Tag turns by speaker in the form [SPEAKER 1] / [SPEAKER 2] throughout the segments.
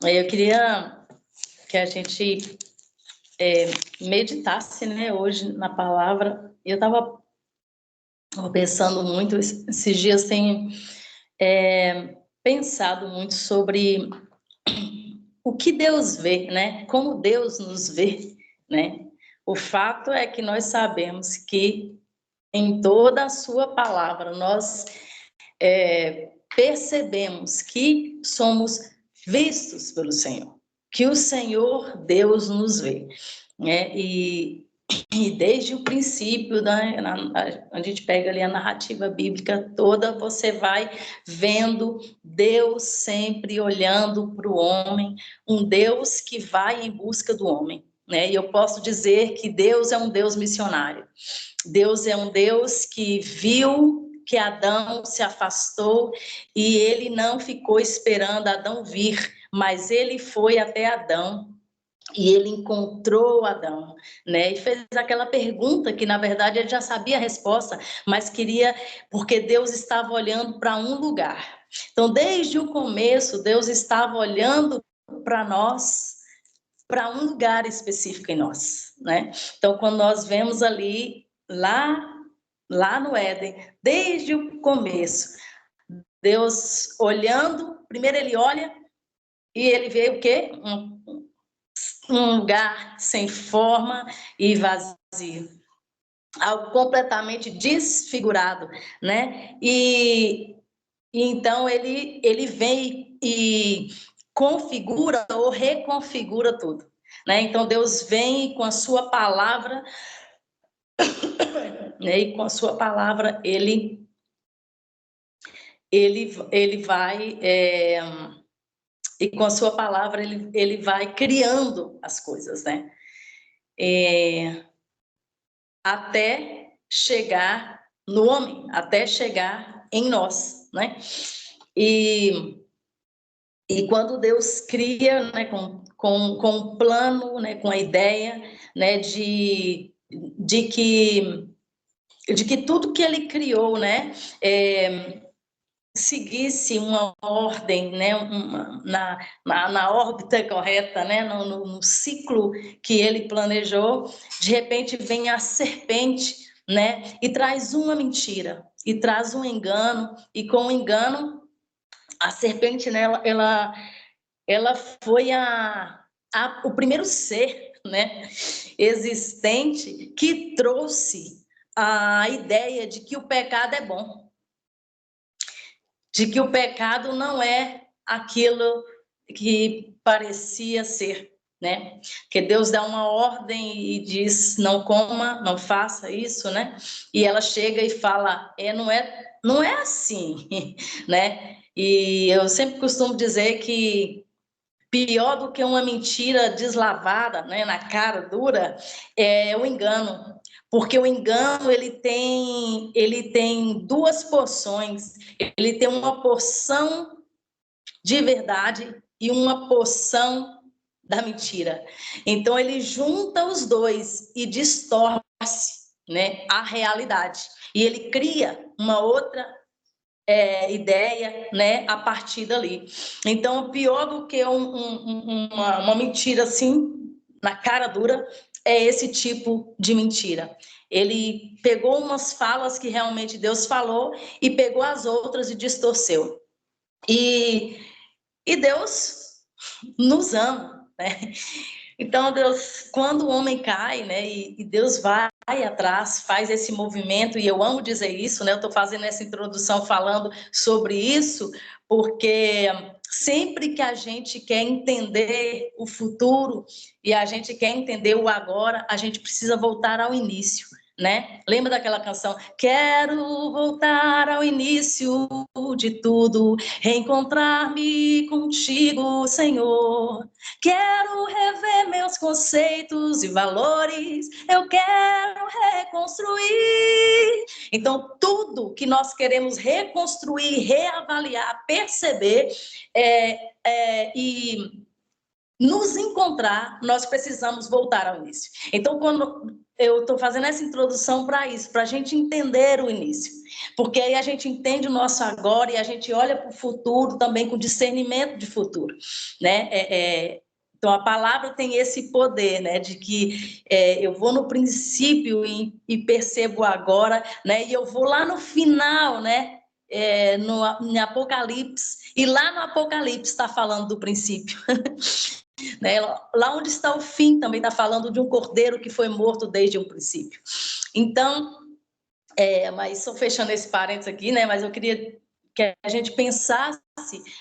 [SPEAKER 1] Eu queria que a gente meditasse, né, hoje na palavra. Eu estava pensando muito, esses dias tenho pensado muito sobre o que Deus vê, né? Como Deus nos vê, né? O fato é que nós sabemos que em toda a sua palavra nós percebemos que somos vistos pelo Senhor, que o Senhor Deus nos vê, né? E desde o princípio, a gente pega ali a narrativa bíblica toda, você vai vendo Deus sempre olhando para o homem, um Deus que vai em busca do homem, né? E eu posso dizer que Deus é um Deus missionário. Deus é um Deus que viu que Adão se afastou e ele não ficou esperando Adão vir, mas ele foi até Adão. E ele encontrou Adão, né? E fez aquela pergunta que, na verdade, ele já sabia a resposta, mas queria, porque Deus estava olhando para um lugar. Então, desde o começo, Deus estava olhando para nós, para um lugar específico em nós, né? Então, quando nós vemos ali, lá no Éden, desde o começo, Deus olhando, primeiro ele olha e ele vê o quê? Um lugar sem forma e vazio, algo completamente desfigurado, né? E então ele vem e configura ou reconfigura tudo, né? Então Deus vem com a sua palavra, né? E com a sua palavra ele vai e com a sua palavra ele vai criando as coisas, né? Até chegar no homem, até chegar em nós, né? E quando Deus cria, né, com um plano, né, com a ideia, né, de que tudo que ele criou, né, seguisse uma ordem, né, na órbita correta, né, no ciclo que ele planejou, de repente vem a serpente, né, e traz uma mentira, e traz um engano, e com o engano, a serpente, né, ela foi o primeiro ser, né, existente que trouxe a ideia de que o pecado é bom, de que o pecado não é aquilo que parecia ser, né? Que Deus dá uma ordem e diz, não coma, não faça isso, né? E ela chega e fala, não é assim, né? E eu sempre costumo dizer que pior do que uma mentira deslavada, né, na cara dura, é o engano. Porque o engano, ele tem duas porções. Ele tem uma porção de verdade e uma porção da mentira. Então, ele junta os dois e distorce, né, a realidade. E ele cria uma outra ideia, né, a partir dali. Então, pior do que uma mentira assim, na cara dura, é esse tipo de mentira. Ele pegou umas falas que realmente Deus falou e pegou as outras e distorceu. E Deus nos ama, né? Então, Deus, quando o homem cai, né, e Deus vai atrás, faz esse movimento, e eu amo dizer isso, né, eu estou fazendo essa introdução falando sobre isso, porque sempre que a gente quer entender o futuro e a gente quer entender o agora, a gente precisa voltar ao início, né? Lembra daquela canção? Quero voltar ao início de tudo, reencontrar-me contigo, Senhor. Quero rever meus conceitos e valores, eu quero reconstruir. Então, tudo que nós queremos reconstruir, reavaliar, perceber e nos encontrar, nós precisamos voltar ao início. Então, quando eu estou fazendo essa introdução para isso, para a gente entender o início. Porque aí a gente entende o nosso agora e a gente olha para o futuro também com discernimento de futuro, né? Então, a palavra tem esse poder, né, de que eu vou no princípio e percebo agora, né, e eu vou lá no final, né, no Apocalipse, e lá no Apocalipse está falando do princípio. Né? Lá onde está o fim também está falando de um cordeiro que foi morto desde o princípio. Então, mas só fechando esse parênteses aqui, né, mas eu queria que a gente pensasse,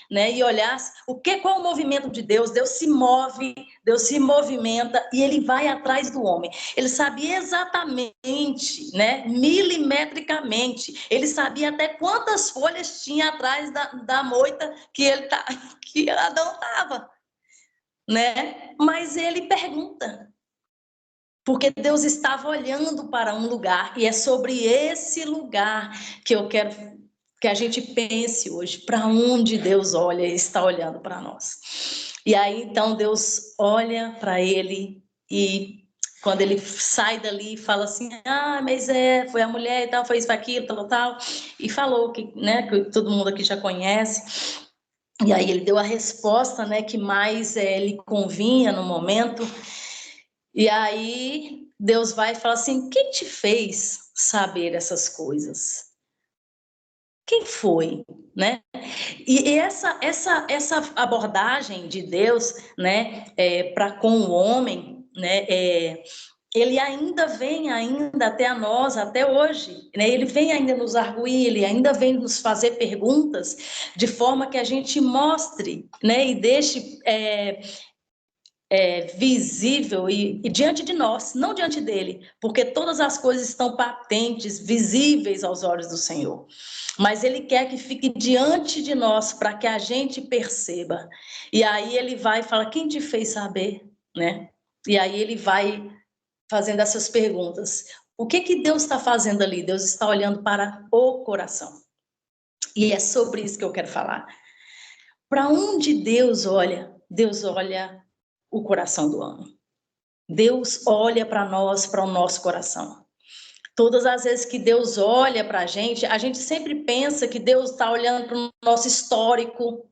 [SPEAKER 1] né, e olhasse qual é o movimento de Deus. Deus se move, Deus se movimenta e ele vai atrás do homem. Ele sabia exatamente, né, milimetricamente, ele sabia até quantas folhas tinha atrás da moita que Adão estava, né? Mas ele pergunta, porque Deus estava olhando para um lugar, e é sobre esse lugar que eu quero que a gente pense hoje, para onde Deus olha e está olhando para nós. E aí, então, Deus olha para ele, e quando ele sai dali, fala assim, mas foi a mulher e tal, foi isso, aquilo, tal, e falou que, né, que todo mundo aqui já conhece, e aí ele deu a resposta, né, que mais lhe convinha no momento. E aí Deus vai e fala assim, quem te fez saber essas coisas? Quem foi, né? E essa abordagem de Deus, né, para com o homem, né, ele ainda vem até a nós, até hoje, né? Ele vem ainda nos arguir, ele ainda vem nos fazer perguntas, de forma que a gente mostre, né, e deixe visível e diante de nós, não diante dele, porque todas as coisas estão patentes, visíveis aos olhos do Senhor. Mas ele quer que fique diante de nós para que a gente perceba. E aí ele vai e fala, quem te fez saber, né? E aí ele vai fazendo essas perguntas. O que Deus está fazendo ali? Deus está olhando para o coração. E é sobre isso que eu quero falar. Para onde Deus olha? Deus olha o coração do homem. Deus olha para nós, para o nosso coração. Todas as vezes que Deus olha para a gente sempre pensa que Deus está olhando para o nosso histórico.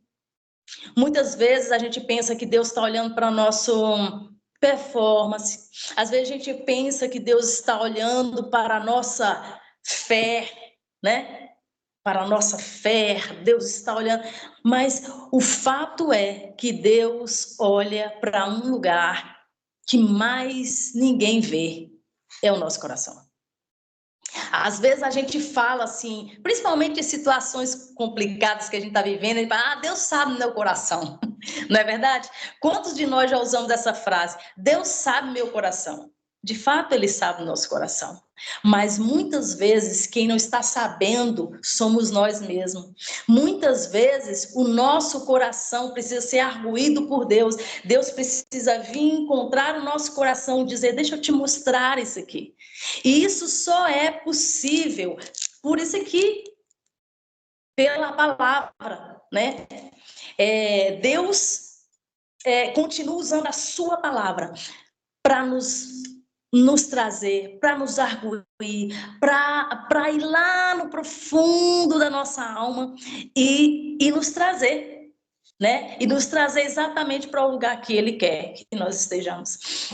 [SPEAKER 1] Muitas vezes a gente pensa que Deus está olhando para o nosso performance. Às vezes a gente pensa que Deus está olhando para a nossa fé, né? Para a nossa fé, Deus está olhando. Mas o fato é que Deus olha para um lugar que mais ninguém vê, é o nosso coração. Às vezes a gente fala assim, principalmente em situações complicadas que a gente está vivendo, e fala, Deus sabe meu coração. Não é verdade? Quantos de nós já usamos essa frase? Deus sabe meu coração. De fato, ele sabe o nosso coração. Mas muitas vezes quem não está sabendo somos nós mesmos. Muitas vezes o nosso coração precisa ser arguído por Deus. Deus precisa vir encontrar o nosso coração e dizer, deixa eu te mostrar isso aqui. E isso só é possível por isso aqui, pela palavra, né? Deus continua usando a sua palavra para nos trazer, para nos arguir, para ir lá no profundo da nossa alma e nos trazer, né? E nos trazer exatamente para o lugar que Ele quer que nós estejamos.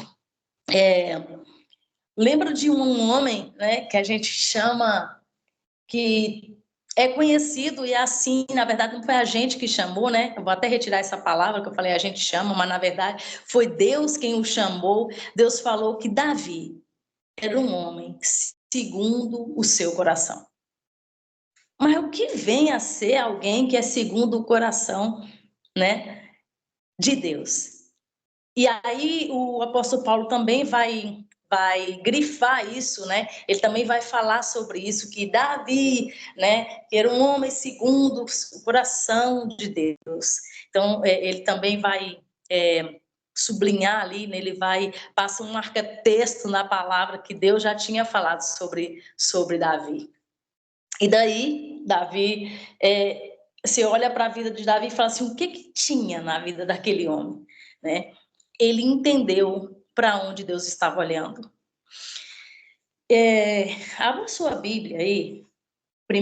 [SPEAKER 1] Lembro de um homem, né, que a gente chama, que é conhecido e assim, na verdade, não foi a gente que chamou, né? Eu vou até retirar essa palavra que eu falei, a gente chama, mas na verdade foi Deus quem o chamou. Deus falou que Davi era um homem segundo o seu coração. Mas o que vem a ser alguém que é segundo o coração, né, de Deus? E aí o apóstolo Paulo também vai grifar isso, né? Ele também vai falar sobre isso, que Davi, né, era um homem segundo o coração de Deus. Então, ele também vai sublinhar ali, né? Ele passa um marca-texto na palavra que Deus já tinha falado sobre Davi. E daí, Davi, você olha para a vida de Davi e fala assim, o que tinha na vida daquele homem, né? Ele entendeu para onde Deus estava olhando. Abra sua Bíblia aí, 1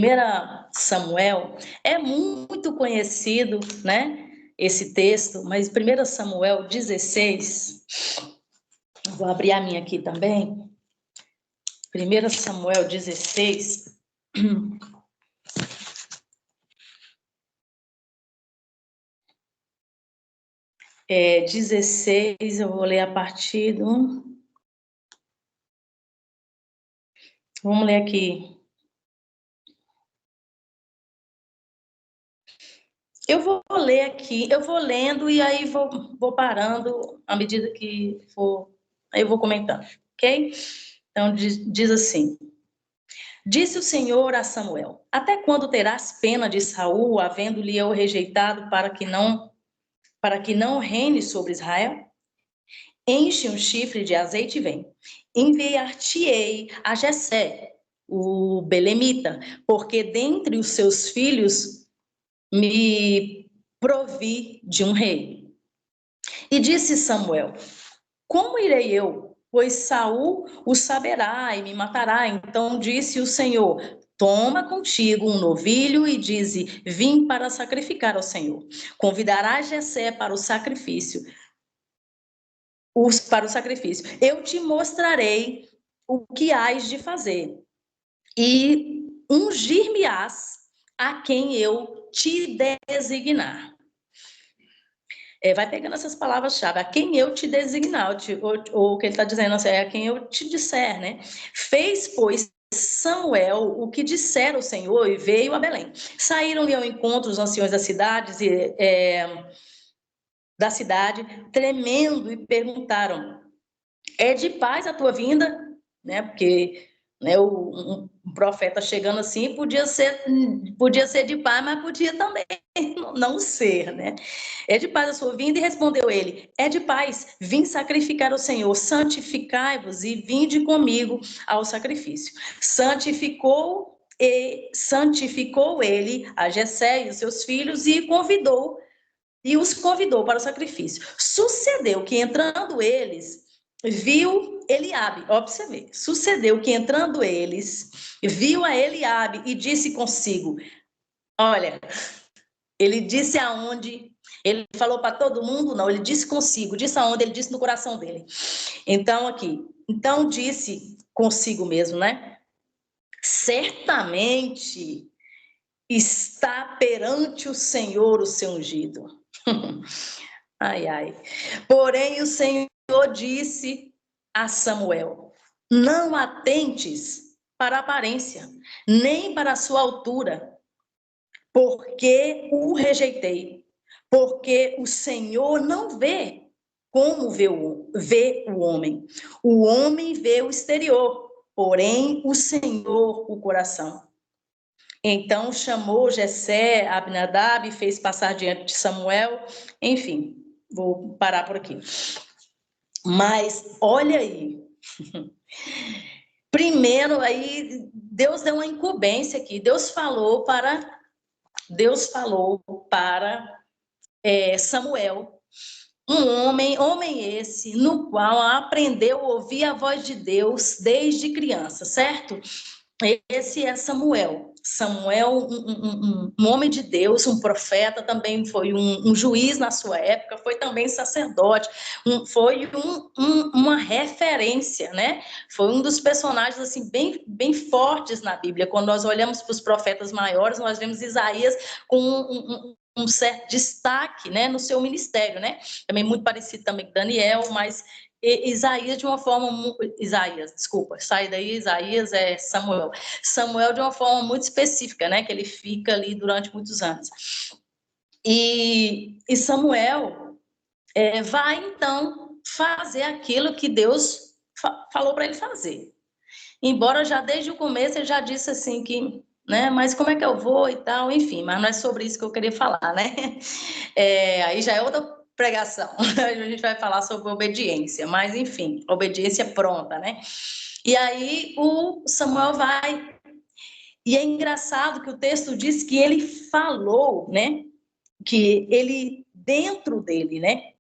[SPEAKER 1] Samuel, é muito conhecido, né, esse texto, mas 1 Samuel 16, vou abrir a minha aqui também, 1 Samuel 16, 16, eu vou ler a partir do... Vamos ler aqui. Eu vou ler aqui, eu vou lendo e aí vou parando à medida que for, aí eu vou comentando, ok? Então, diz assim: Disse o Senhor a Samuel: Até quando terás pena de Saul, havendo-lhe eu rejeitado para que não reine sobre Israel? Enche um chifre de azeite e vem. Enviar-te-ei a Jessé, o belemita, porque dentre os seus filhos me provi de um rei. E disse Samuel: Como irei eu? Pois Saul o saberá e me matará. Então disse o Senhor: Toma contigo um novilho e dize: Vim para sacrificar ao Senhor. Convidarás Jessé para o sacrifício. Eu te mostrarei o que hás de fazer. E ungir-me-ás a quem eu te designar. Vai pegando essas palavras-chave, a quem eu te designar, ou o que ele está dizendo, assim, é a quem eu te disser, né? Fez, pois, Samuel o que dissera o Senhor e veio a Belém. Saíram-lhe ao encontro os anciões da cidade, tremendo, e perguntaram: É de paz a tua vinda? Né? Porque, né, um profeta chegando assim podia ser de paz, mas podia também não ser, né? É de paz a sua vinda? E respondeu ele: É de paz, vim sacrificar ao Senhor, santificai-vos e vinde comigo ao sacrifício. Santificou ele a Jessé e os seus filhos e os convidou para o sacrifício. Sucedeu que entrando eles, viu Eliabe, ó, pra você ver. Sucedeu que entrando eles, viu a Eliabe e disse consigo: Olha, ele disse aonde, ele falou para todo mundo, não, ele disse consigo, disse aonde, ele disse no coração dele. Então disse consigo mesmo, né? Certamente está perante o Senhor o seu ungido. Ai, ai. Porém, o Senhor disse a Samuel: Não atentes para a aparência, nem para a sua altura, porque o rejeitei. Porque o Senhor não vê como vê o homem. O homem vê o exterior, porém o Senhor o coração. Então chamou Jessé, Abinadab, fez passar diante de Samuel. Enfim, vou parar por aqui. Mas olha aí. Primeiro aí Deus deu uma incumbência aqui. Deus falou para Samuel, um homem esse, no qual aprendeu a ouvir a voz de Deus desde criança, certo? Esse é Samuel. Samuel, um homem de Deus, um profeta, também foi um juiz na sua época, foi também sacerdote, foi uma referência, né? Foi um dos personagens assim bem fortes na Bíblia. Quando nós olhamos para os profetas maiores, nós vemos Isaías com um certo destaque, né, no seu ministério, né? Também muito parecido também com Daniel, mas Isaías de uma forma... sai daí, Isaías é Samuel. Samuel de uma forma muito específica, né? Que ele fica ali durante muitos anos. E Samuel vai, então, fazer aquilo que Deus falou para ele fazer. Embora já desde o começo ele já disse assim que... né? Mas como é que eu vou e tal, enfim, mas não é sobre isso que eu queria falar, né? Aí já é outra pregação, a gente vai falar sobre obediência, mas enfim, obediência pronta, né? E aí o Samuel vai, e é engraçado que o texto diz que ele falou, né? Que ele, dentro dele, né?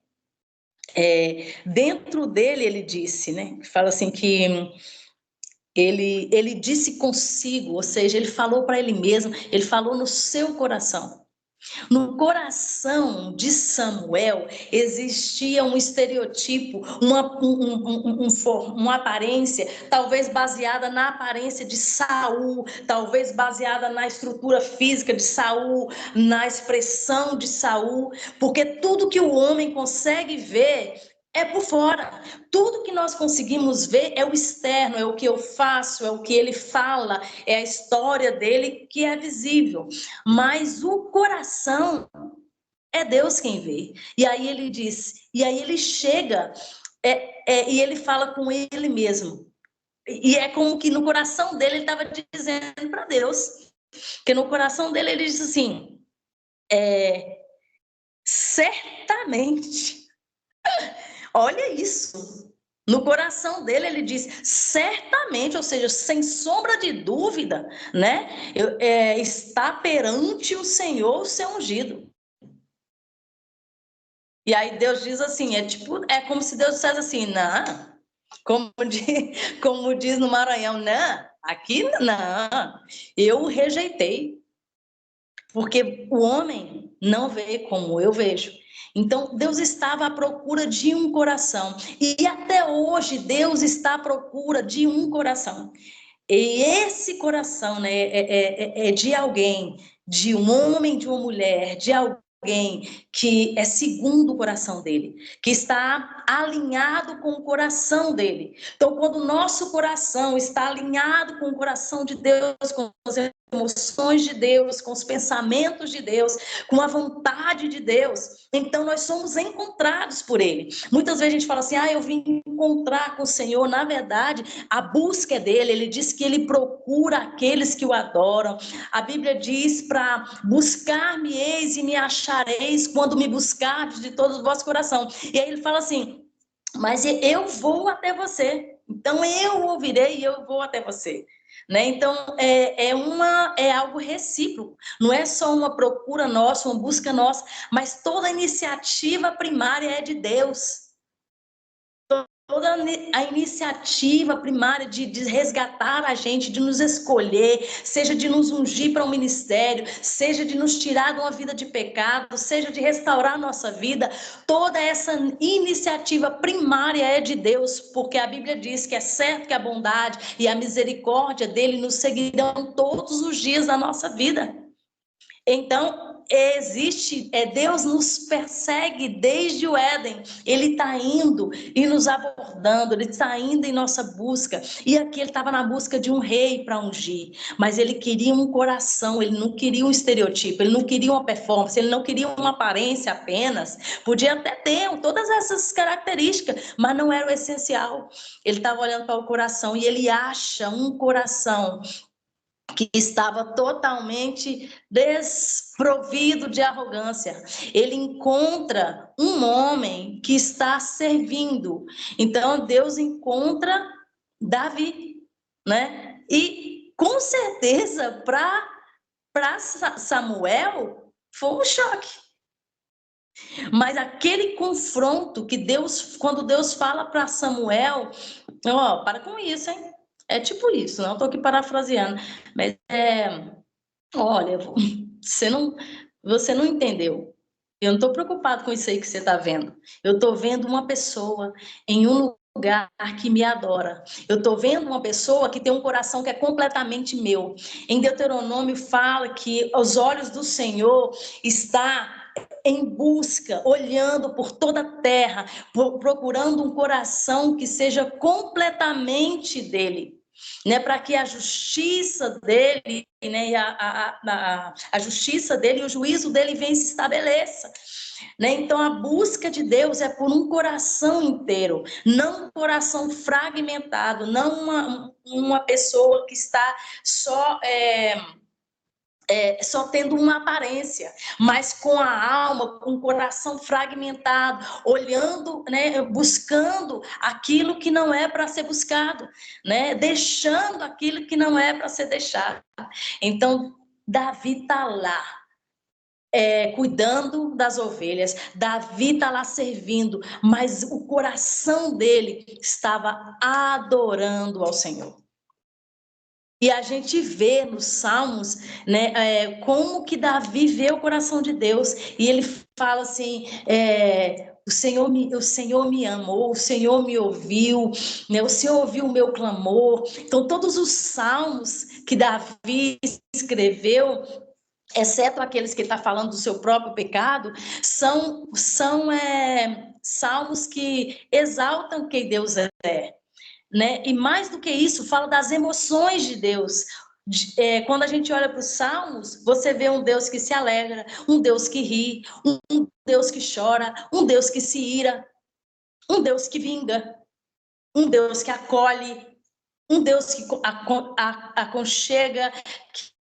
[SPEAKER 1] Dentro dele ele disse, né? Fala assim que Ele disse consigo, ou seja, ele falou para ele mesmo, ele falou no seu coração. No coração de Samuel existia um estereotipo, uma aparência, talvez baseada na aparência de Saul, talvez baseada na estrutura física de Saul, na expressão de Saul, porque tudo que o homem consegue ver é por fora. Tudo que nós conseguimos ver é o externo, é o que eu faço, é o que ele fala, é a história dele que é visível. Mas o coração é Deus quem vê. E aí ele diz, e aí ele chega e ele fala com ele mesmo. E é como que no coração dele ele estava dizendo para Deus, que no coração dele ele diz assim, certamente. Olha isso. No coração dele, ele diz, certamente, ou seja, sem sombra de dúvida, né? Está perante o Senhor o seu ungido. E aí Deus diz assim, é como se Deus dissesse assim, não, como diz no Maranhão, não, aqui não, eu o rejeitei, porque o homem não vê como eu vejo. Então, Deus estava à procura de um coração. E até hoje, Deus está à procura de um coração. E esse coração, né, é de alguém, de um homem, de uma mulher, de alguém que é segundo o coração dele, que está alinhado com o coração dele. Então, quando o nosso coração está alinhado com o coração de Deus, com as emoções de Deus, com os pensamentos de Deus, com a vontade de Deus, então nós somos encontrados por ele. Muitas vezes a gente fala assim, eu vim encontrar com o Senhor. Na verdade, a busca é dele. Ele diz que ele procura aqueles que o adoram. A Bíblia diz para buscar-me-eis e me achareis quando me buscardes de todo o vosso coração. E aí ele fala assim, mas eu vou até você. Então eu ouvirei e eu vou até você. Né? Então, é algo recíproco, não é só uma procura nossa, uma busca nossa, mas toda a iniciativa primária é de Deus. Toda a iniciativa primária de resgatar a gente, de nos escolher, seja de nos ungir para um ministério, seja de nos tirar de uma vida de pecado, seja de restaurar a nossa vida, toda essa iniciativa primária é de Deus, porque a Bíblia diz que é certo que a bondade e a misericórdia dele nos seguirão todos os dias da nossa vida. Então, Deus nos persegue desde o Éden. Ele está indo e nos abordando, ele está indo em nossa busca. E aqui ele estava na busca de um rei para ungir, mas ele queria um coração, ele não queria um estereotipo, ele não queria uma performance, ele não queria uma aparência apenas. Podia até ter todas essas características, mas não era o essencial. Ele estava olhando para o coração e ele acha um coração que estava totalmente desprovido de arrogância. Ele encontra um homem que está servindo. Então, Deus encontra Davi, né? E, com certeza, para Samuel, foi um choque. Mas aquele confronto que Deus, quando Deus fala para Samuel, para com isso, hein? É tipo isso, não estou aqui parafraseando, mas olha, você não entendeu. Eu não estou preocupado com isso aí que você está vendo. Eu estou vendo uma pessoa em um lugar que me adora. Eu estou vendo uma pessoa que tem um coração que é completamente meu. Em Deuteronômio fala que os olhos do Senhor está em busca, olhando por toda a terra, procurando um coração que seja completamente dele. Né, para que a justiça dele, né, e a justiça dele e o juízo dele venha e se estabeleça. Né? Então, a busca de Deus é por um coração inteiro, não um coração fragmentado, não uma pessoa que está só tendo uma aparência, mas com a alma, com o coração fragmentado, olhando, né, buscando aquilo que não é para ser buscado, né, deixando aquilo que não é para ser deixado. Então, Davi está lá, cuidando das ovelhas, Davi está lá servindo, mas o coração dele estava adorando ao Senhor. E a gente vê nos Salmos, né, como que Davi vê o coração de Deus. E ele fala assim, o Senhor me amou, o Senhor me ouviu, né, o Senhor ouviu o meu clamor. Então, todos os Salmos que Davi escreveu, exceto aqueles que está falando do seu próprio pecado, são salmos que exaltam quem Deus é. Né? E mais do que isso, fala das emoções de Deus. Quando a gente olha para os Salmos, você vê um Deus que se alegra, um Deus que ri, um Deus que chora, um Deus que se ira, um Deus que vinga, um Deus que acolhe, um Deus que aconchega,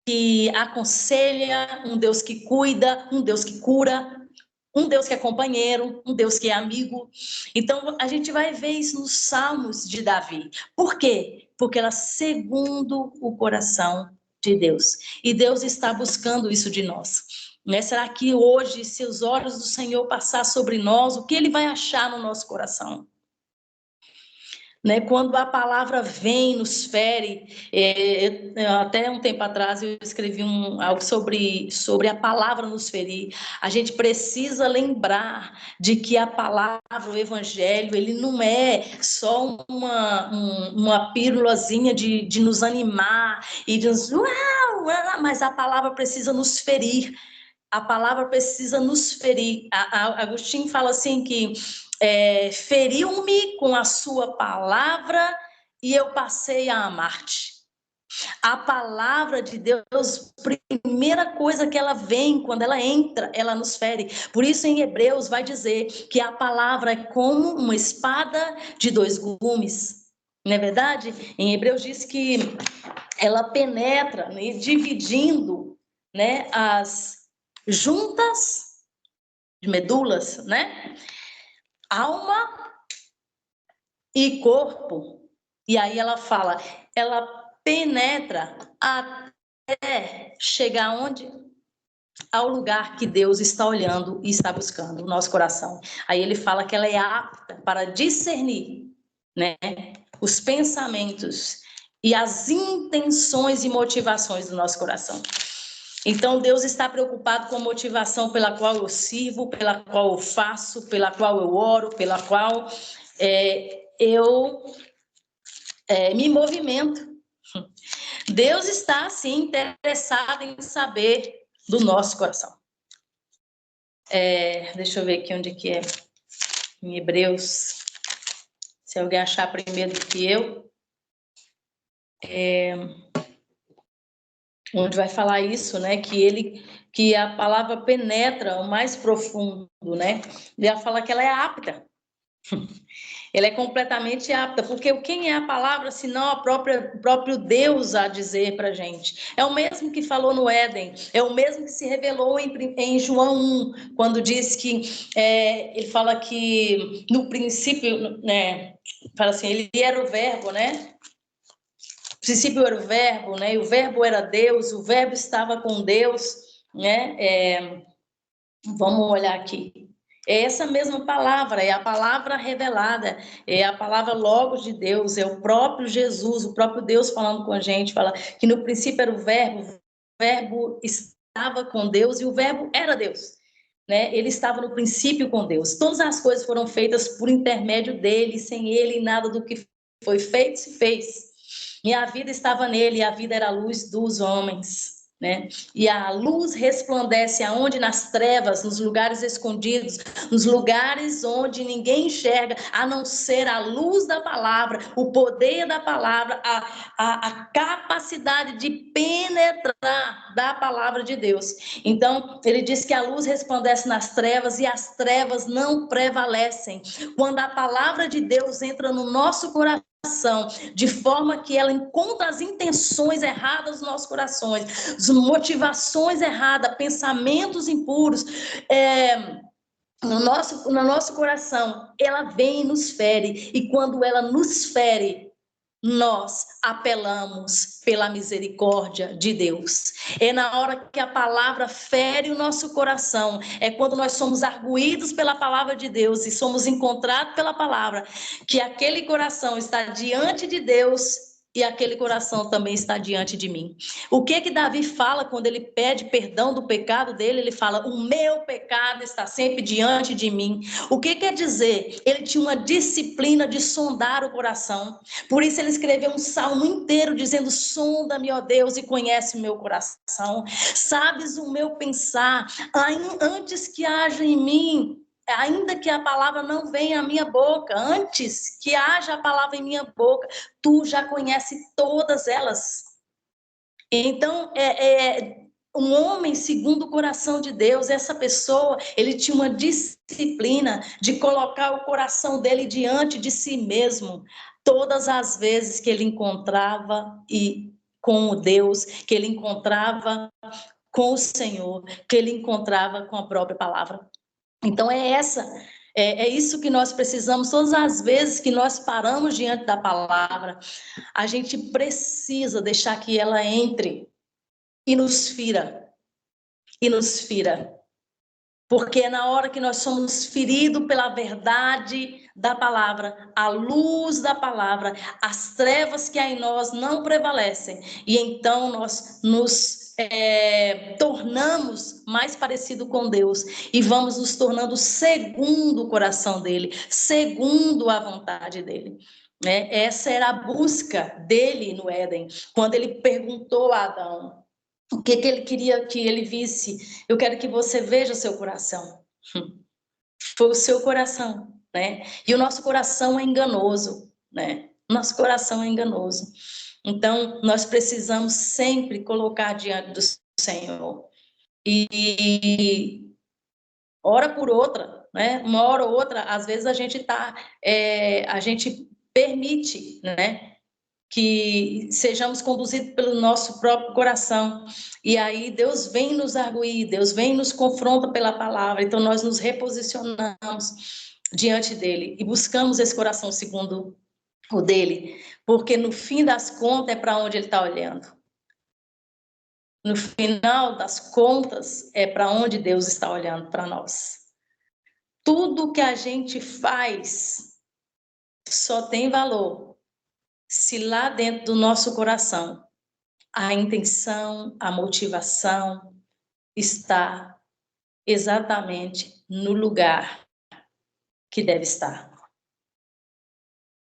[SPEAKER 1] que aconselha, um Deus que cuida, um Deus que cura, um Deus que é companheiro, um Deus que é amigo. Então, a gente vai ver isso nos Salmos de Davi. Por quê? Porque ela segundo o coração de Deus. E Deus está buscando isso de nós. Né? Será que hoje, se os olhos do Senhor passar sobre nós, o que Ele vai achar no nosso coração? Né? Quando a palavra vem, nos fere, até um tempo atrás eu escrevi algo sobre a palavra nos ferir. A gente precisa lembrar de que a palavra, o evangelho, ele não é só uma pílulazinha de nos animar e de nos, mas a palavra precisa nos ferir. A palavra precisa nos ferir. Agostinho fala assim que feriu-me com a sua palavra e eu passei a amar-te. A palavra de Deus, primeira coisa que ela vem, quando ela entra, ela nos fere. Por isso em Hebreus vai dizer que a palavra é como uma espada de dois gumes. Não é verdade? Em Hebreus diz que ela penetra, né, dividindo, né, as juntas de medulas, né? Alma e corpo. E aí ela fala, ela penetra até chegar onde? Ao lugar que Deus está olhando e está buscando, o nosso coração. Aí ele fala que ela é apta para discernir, né, os pensamentos e as intenções e motivações do nosso coração. Então, Deus está preocupado com a motivação pela qual eu sirvo, pela qual eu faço, pela qual eu oro, pela qual eu me movimento. Deus está, sim, interessado em saber do nosso coração. Deixa eu ver aqui onde que é. Em Hebreus. Se alguém achar primeiro do que eu. Onde vai falar isso, né? Que a palavra penetra o mais profundo, né? E ela fala que ela é apta. Ela é completamente apta, porque quem é a palavra, senão o próprio Deus a dizer para a gente? É o mesmo que falou no Éden, é o mesmo que se revelou em João 1, quando diz que, ele fala que no princípio, né, fala assim, ele era o verbo, né? No princípio era o verbo, né? E o verbo era Deus, o verbo estava com Deus, né? Vamos olhar aqui. É essa mesma palavra, é a palavra revelada, é a palavra logos de Deus, é o próprio Jesus, o próprio Deus falando com a gente, fala que no princípio era o verbo estava com Deus e o verbo era Deus, né? Ele estava no princípio com Deus. Todas as coisas foram feitas por intermédio dele, sem ele nada do que foi feito se fez. E a vida estava nele, e a vida era a luz dos homens. Né? E a luz resplandece aonde? Nas trevas, nos lugares escondidos, nos lugares onde ninguém enxerga, a não ser a luz da palavra, o poder da palavra, a capacidade de penetrar da palavra de Deus. Então, ele diz que a luz resplandece nas trevas e as trevas não prevalecem. Quando a palavra de Deus entra no nosso coração, de forma que ela encontra as intenções erradas dos nossos corações, as motivações erradas, pensamentos impuros, no nosso coração, ela vem e nos fere, e quando ela nos fere, nós apelamos pela misericórdia de Deus. É na hora que a palavra fere o nosso coração, é quando nós somos arguídos pela palavra de Deus e somos encontrados pela palavra, que aquele coração está diante de Deus e aquele coração também está diante de mim. O que Davi fala quando ele pede perdão do pecado dele? Ele fala: o meu pecado está sempre diante de mim. O que quer dizer? Ele tinha uma disciplina de sondar o coração. Por isso ele escreveu um salmo inteiro dizendo: sonda-me, ó Deus, e conhece o meu coração. Sabes o meu pensar, antes que haja em mim, ainda que a palavra não venha à minha boca, antes que haja a palavra em minha boca, tu já conheces todas elas. Então, um homem segundo o coração de Deus, essa pessoa, ele tinha uma disciplina de colocar o coração dele diante de si mesmo, todas as vezes que ele encontrava com o Deus, que ele encontrava com o Senhor, que ele encontrava com a própria palavra. Então, é isso que nós precisamos. Todas as vezes que nós paramos diante da palavra, a gente precisa deixar que ela entre e nos fira. Porque é na hora que nós somos feridos pela verdade da palavra, a luz da palavra, as trevas que há em nós não prevalecem. E então nós nos tornamos mais parecido com Deus e vamos nos tornando segundo o coração dele, segundo a vontade dele. Essa era a busca dele no Éden, quando ele perguntou a Adão o que ele queria que ele visse. Eu quero que você veja o seu coração. Foi o seu coração, né? E o nosso coração é enganoso, né? Nosso coração é enganoso. Então, nós precisamos sempre colocar diante do Senhor. E hora por outra, né? Uma hora ou outra, às vezes a gente permite, né? Que sejamos conduzidos pelo nosso próprio coração. E aí Deus vem nos arguir, Deus vem nos confronta pela palavra. Então nós nos reposicionamos diante dele e buscamos esse coração segundo o dele, porque no fim das contas é para onde ele está olhando. No final das contas é para onde Deus está olhando para nós. Tudo que a gente faz só tem valor se lá dentro do nosso coração a intenção, a motivação está exatamente no lugar que deve estar.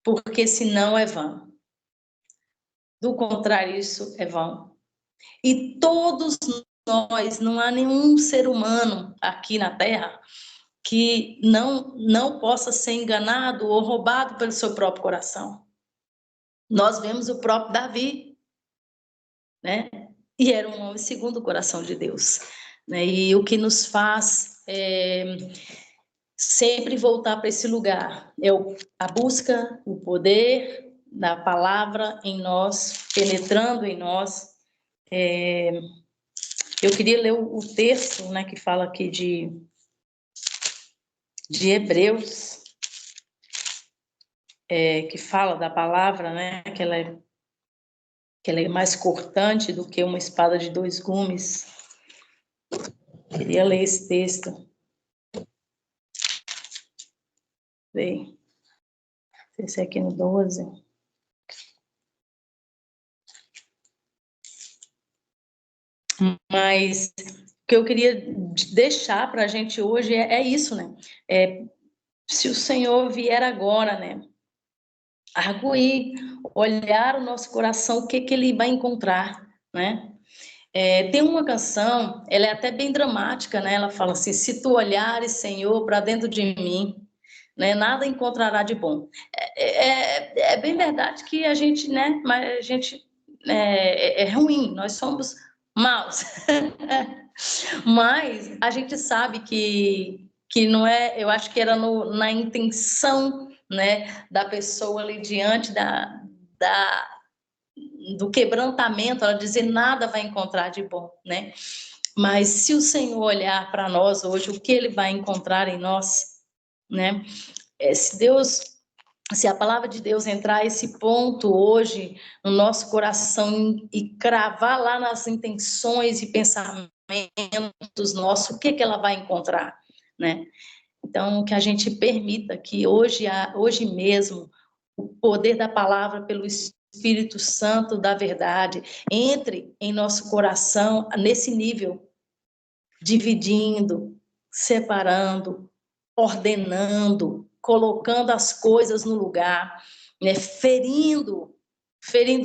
[SPEAKER 1] Porque senão é vão. Do contrário, isso é vão. E todos nós, não há nenhum ser humano aqui na Terra que não possa ser enganado ou roubado pelo seu próprio coração. Nós vemos o próprio Davi, né? E era um homem segundo o coração de Deus, né? E o que nos faz sempre voltar para esse lugar é a busca, o poder da palavra em nós, penetrando em nós. Eu queria ler o texto, né, que fala aqui de Hebreus, que fala da palavra, né, que ela é mais cortante do que uma espada de dois gumes. Queria ler esse texto. Bem, esse aqui no 12. Mas o que eu queria deixar para a gente hoje é isso, né? Se o Senhor vier agora, né? Arguir, olhar o nosso coração, o que ele vai encontrar, né? Tem uma canção, ela é até bem dramática, né? Ela fala assim: se tu olhares, Senhor, para dentro de mim, né, nada encontrará de bom. É bem verdade que a gente, né? Mas a gente é ruim, nós somos maus. Mas a gente sabe que não é, eu acho que era na intenção, né, da pessoa ali diante do quebrantamento, ela dizer nada vai encontrar de bom, né? Mas se o Senhor olhar para nós hoje, o que ele vai encontrar em nós, né? Se a palavra de Deus entrar a esse ponto hoje no nosso coração e cravar lá nas intenções e pensamentos nossos, o que ela vai encontrar, né? Então, que a gente permita que hoje mesmo o poder da palavra pelo Espírito Espírito Santo da verdade entre em nosso coração nesse nível, dividindo, separando, ordenando, colocando as coisas no lugar, né? Ferindo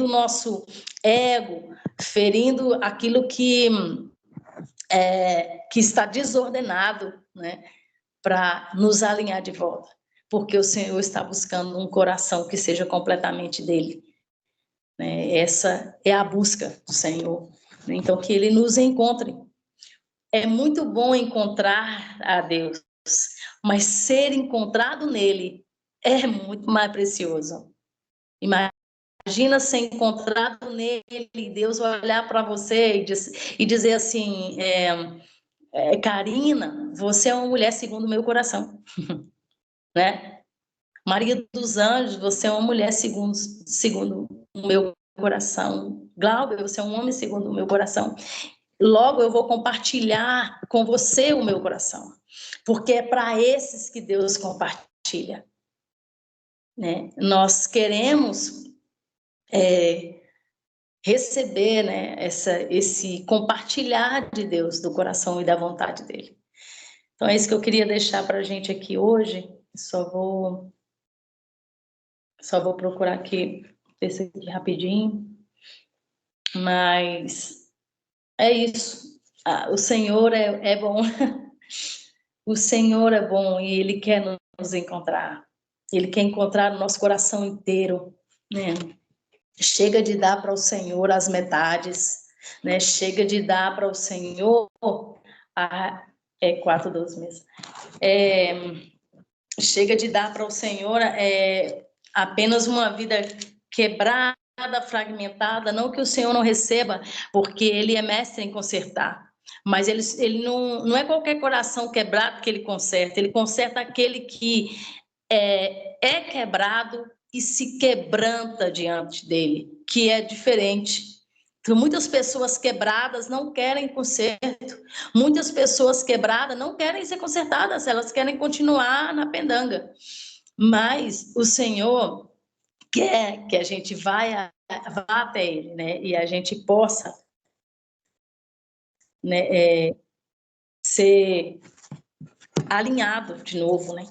[SPEAKER 1] o nosso ego, ferindo aquilo que está desordenado, né? Para nos alinhar de volta, porque o Senhor está buscando um coração que seja completamente dele, né? Essa é a busca do Senhor, então que Ele nos encontre. É muito bom encontrar a Deus, mas ser encontrado nele é muito mais precioso. Imagina ser encontrado nele, Deus olhar para você e dizer assim, Karina, você é uma mulher segundo o meu coração, né? Maria dos Anjos, você é uma mulher segundo o meu coração. Glauber, você é um homem segundo o meu coração. Logo eu vou compartilhar com você o meu coração, porque é para esses que Deus compartilha, né? Nós queremos receber, né, esse compartilhar de Deus, do coração e da vontade dele. Então é isso que eu queria deixar para a gente aqui hoje. Só vou procurar aqui esse aqui rapidinho, mas é isso. O Senhor é bom. O Senhor é bom e Ele quer nos encontrar. Ele quer encontrar o nosso coração inteiro, né? Chega de dar para o Senhor as metades, né? Chega de dar para o Senhor 4:12 mesmo. Chega de dar para o Senhor apenas uma vida quebrada, fragmentada, não que o Senhor não receba, porque Ele é mestre em consertar. Mas ele não é qualquer coração quebrado que Ele conserta aquele que é quebrado e se quebranta diante dele, que é diferente. Então, muitas pessoas quebradas não querem conserto, muitas pessoas quebradas não querem ser consertadas, elas querem continuar na pendanga. Mas o Senhor quer que a gente vá até Ele, né? E a gente possa, né, ser alinhado de novo, né?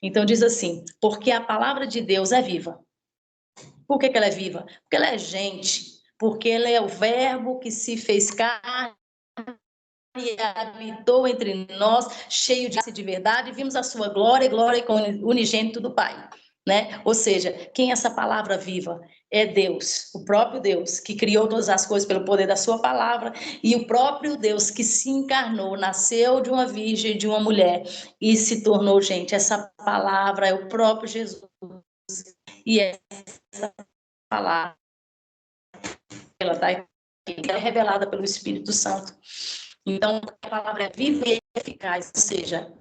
[SPEAKER 1] Então diz assim, porque a palavra de Deus é viva. Por que ela é viva? Porque ela é gente, porque ela é o verbo que se fez carne e habitou entre nós, cheio de verdade, vimos a sua glória com o unigênito do Pai, né? Ou seja, quem é essa palavra viva? É Deus, o próprio Deus, que criou todas as coisas pelo poder da sua palavra, e o próprio Deus que se encarnou, nasceu de uma virgem, de uma mulher, e se tornou gente. Essa palavra é o próprio Jesus, e essa palavra, ela é revelada pelo Espírito Santo. Então, a palavra é viva e eficaz, ou seja,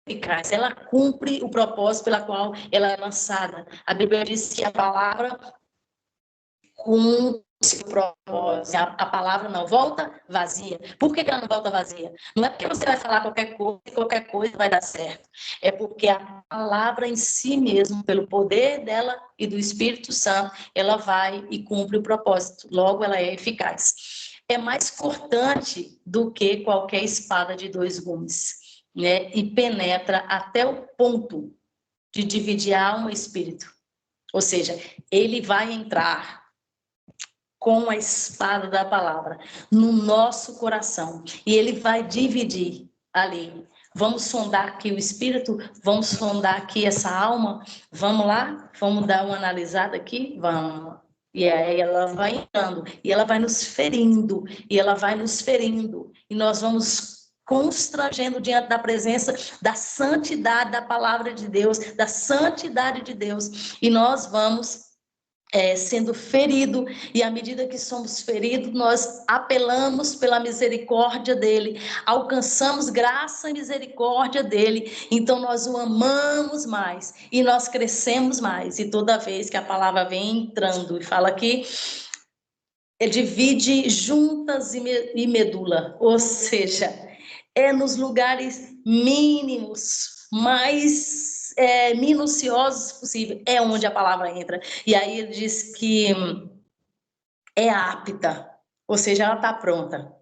[SPEAKER 1] eficaz, ela cumpre o propósito pela qual ela é lançada. A Bíblia diz que a palavra cumpre o propósito. A palavra não volta vazia. Por que ela não volta vazia? Não é porque você vai falar qualquer coisa vai dar certo. É porque a palavra em si mesmo, pelo poder dela e do Espírito Santo, ela vai e cumpre o propósito. Logo, ela é eficaz. É mais cortante do que qualquer espada de 2 gumes, né? E penetra até o ponto de dividir alma e espírito. Ou seja, ele vai entrar com a espada da palavra no nosso coração e ele vai dividir ali. Vamos sondar aqui o espírito, vamos sondar aqui essa alma, vamos lá? Vamos dar uma analisada aqui? Vamos. E aí ela vai entrando, e ela vai nos ferindo, e ela vai nos ferindo, e nós vamos constrangendo diante da presença da santidade da palavra de Deus, da santidade de Deus, e nós vamos sendo ferido, e à medida que somos feridos, nós apelamos pela misericórdia dele, alcançamos graça e misericórdia dele, então nós o amamos mais, e nós crescemos mais, e toda vez que a palavra vem entrando, e fala aqui, ele divide juntas e medula, ou seja, é nos lugares mínimos, mais minuciosos possível, é onde a palavra entra. E aí ele diz que é apta, ou seja, ela está pronta.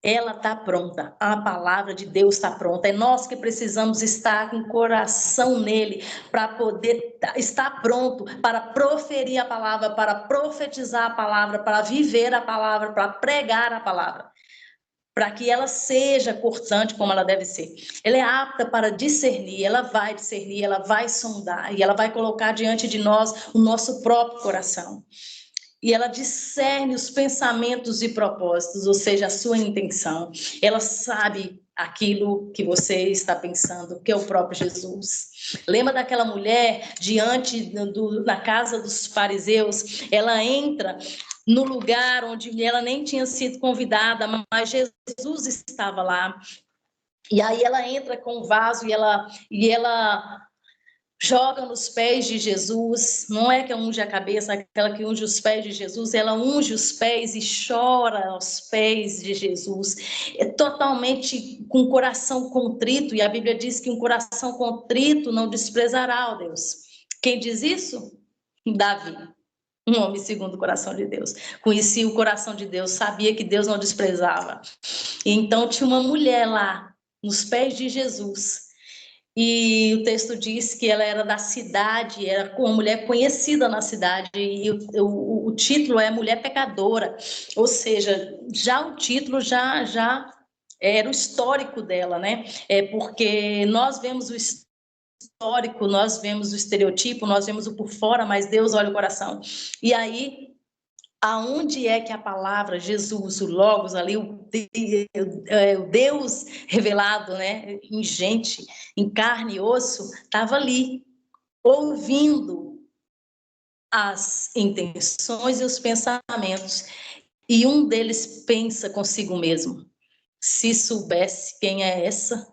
[SPEAKER 1] Ela está pronta, a palavra de Deus está pronta. É nós que precisamos estar com o coração nele para poder estar pronto para proferir a palavra, para profetizar a palavra, para viver a palavra, para pregar a palavra, para que ela seja cortante como ela deve ser. Ela é apta para discernir, ela vai sondar e ela vai colocar diante de nós o nosso próprio coração. E ela discerne os pensamentos e propósitos, ou seja, a sua intenção. Ela sabe aquilo que você está pensando, que é o próprio Jesus. Lembra daquela mulher na casa dos fariseus? Ela entra no lugar onde ela nem tinha sido convidada, mas Jesus estava lá. E aí ela entra com o vaso e ela joga nos pés de Jesus. Não é que unge a cabeça, aquela que unge os pés de Jesus, ela unge os pés e chora aos pés de Jesus. É totalmente com o coração contrito, e a Bíblia diz que um coração contrito não desprezará, ó Deus. Quem diz isso? Davi. Um homem segundo o coração de Deus. Conhecia o coração de Deus, sabia que Deus não desprezava. E então tinha uma mulher lá, nos pés de Jesus. E o texto diz que ela era da cidade, era uma mulher conhecida na cidade, e o título é Mulher Pecadora, ou seja, já o título já era o histórico dela, né? Porque nós vemos o histórico, nós vemos o estereotipo, nós vemos o por fora, mas Deus olha o coração. E aí, aonde é que a palavra, Jesus, o Logos ali, o Deus revelado, né, em gente, em carne e osso, estava ali, ouvindo as intenções e os pensamentos. E um deles pensa consigo mesmo: se soubesse quem é essa.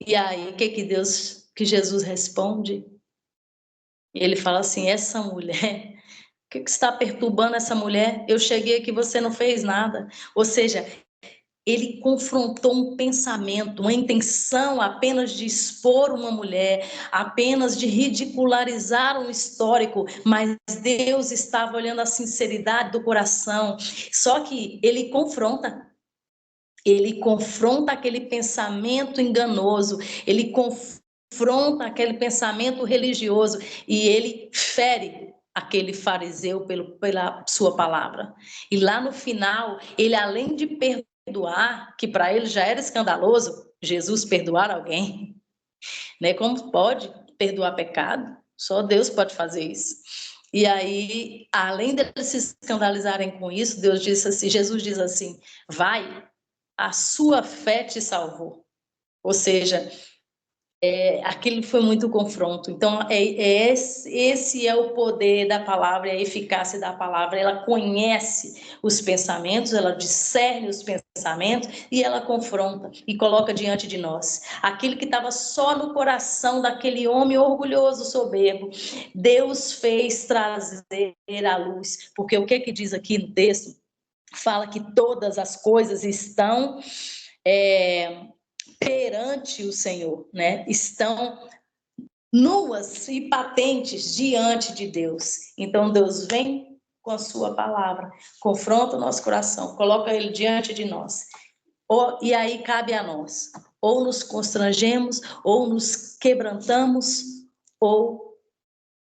[SPEAKER 1] E aí, o que Jesus responde? Ele fala assim: essa mulher, o que está perturbando essa mulher? Eu cheguei aqui, você não fez nada. Ou seja, ele confrontou um pensamento, uma intenção apenas de expor uma mulher, apenas de ridicularizar um histórico, mas Deus estava olhando a sinceridade do coração. Só que ele confronta aquele pensamento enganoso, ele confronta aquele pensamento religioso e ele fere aquele fariseu pela sua palavra. E lá no final, ele, além de perdoar, que para ele já era escandaloso, Jesus perdoar alguém, né? Como pode perdoar pecado? Só Deus pode fazer isso. E aí, além deles se escandalizarem com isso, Jesus diz assim: vai, a sua fé te salvou. Ou seja, aquilo foi muito confronto. Então, esse é o poder da palavra, a eficácia da palavra. Ela conhece os pensamentos, ela discerne os pensamentos e ela confronta e coloca diante de nós. Aquilo que estava só no coração daquele homem orgulhoso, soberbo, Deus fez trazer à luz. Porque o que diz aqui no texto? Fala que todas as coisas estão perante o Senhor, né? Estão nuas e patentes diante de Deus. Então Deus vem com a sua palavra, confronta o nosso coração, coloca ele diante de nós. E aí cabe a nós, ou nos constrangemos, ou nos quebrantamos, ou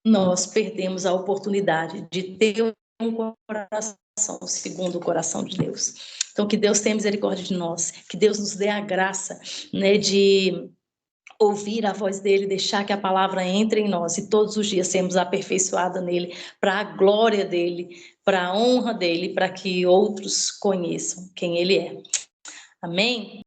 [SPEAKER 1] nós perdemos a oportunidade de ter um coração segundo o coração de Deus. Então, que Deus tenha misericórdia de nós, que Deus nos dê a graça, né, de ouvir a voz dele, deixar que a palavra entre em nós e todos os dias sermos aperfeiçoados nele, para a glória dele, para a honra dele, para que outros conheçam quem ele é. Amém?